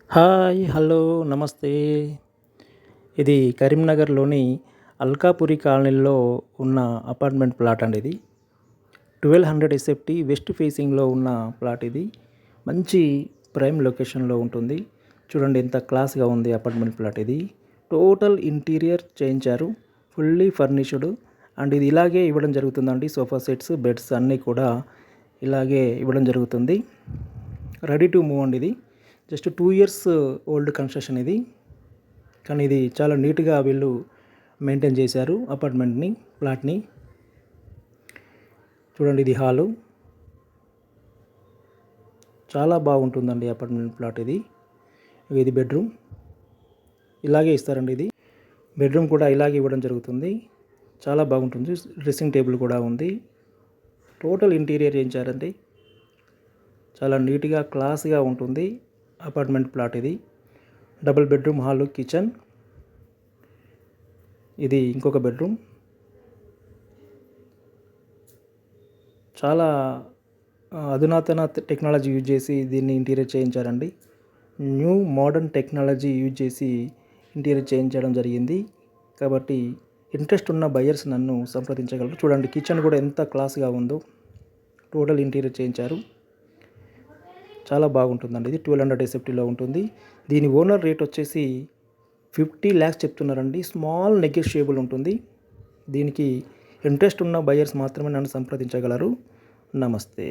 Hi! Hello! నమస్తే. ఇది కరీంనగర్‌లోని అల్కాపురి కాలనీలో ఉన్న అపార్ట్మెంట్ ప్లాట్ అండి ఇది. 1200 ఎస్ఎఫ్టీ వెస్ట్ ఫేసింగ్‌లో ఉన్న ప్లాట్ ఇది. మంచి ప్రైమ్ లొకేషన్‌లో ఉంటుంది. చూడండి ఎంత క్లాస్‌గా ఉంది అపార్ట్మెంట్ ప్లాట్ ఇది. టోటల్ ఇంటీరియర్ చేయించారు. ఫుల్లీ ఫర్నిష్డ్ అండ్ ఇది ఇలాగే ఇవ్వడం జరుగుతుందండి. సోఫా సెట్స్, బెడ్స్ అన్నీ కూడా ఇలాగే ఇవ్వడం జరుగుతుంది. రెడీ టు మూవ్ అండి ఇది. జస్ట్ 2 ఇయర్స్ ఓల్డ్ కన్స్ట్రక్షన్ ఇది. కానీ ఇది చాలా నీట్‌గా వీళ్ళు మెయింటైన్ చేశారు అపార్ట్మెంట్‌ని, ప్లాట్‌ని. చూడండి ఇది హాలు. చాలా బాగుంటుందండి అపార్ట్మెంట్ ప్లాట్ ఇది. ఇది బెడ్రూమ్. ఇలాగే ఇస్తారండి ఇది. బెడ్రూమ్ కూడా ఇలాగే ఇవ్వడం జరుగుతుంది. చాలా బాగుంటుంది. డ్రెస్సింగ్ టేబుల్ కూడా ఉంది. టోటల్ ఇంటీరియర్ చేయించారండి. చాలా నీట్‌గా, క్లాస్‌గా ఉంటుంది అపార్ట్మెంట్ ప్లాట్ ఇది. Double bedroom, hall, kitchen. ఇది ఇంకొక బెడ్రూమ్. చాలా అధునాతన టెక్నాలజీ యూజ్ చేసి దీన్ని ఇంటీరియర్ చేయించారండి. న్యూ మోడర్న్ టెక్నాలజీ యూజ్ చేసి ఇంటీరియర్ చేయించడం జరిగింది. కాబట్టి ఇంట్రెస్ట్ ఉన్న బయర్స్ నన్ను సంప్రదించగలరు. చూడండి కిచెన్ కూడా ఎంత క్లాస్‌గా ఉందో. టోటల్ ఇంటీరియర్ చేయించారు. చాలా బాగుంటుందండి ఇది. 1200 ఎస్ఎఫ్టీలో ఉంటుంది. దీని ఓనర్ రేట్ వచ్చేసి 50 lakhs చెప్తున్నారండి. స్మాల్ నెగోషియబుల్ ఉంటుంది. దీనికి ఇంట్రెస్ట్ ఉన్న బయర్స్ మాత్రమే నన్ను సంప్రదించగలరు. నమస్తే.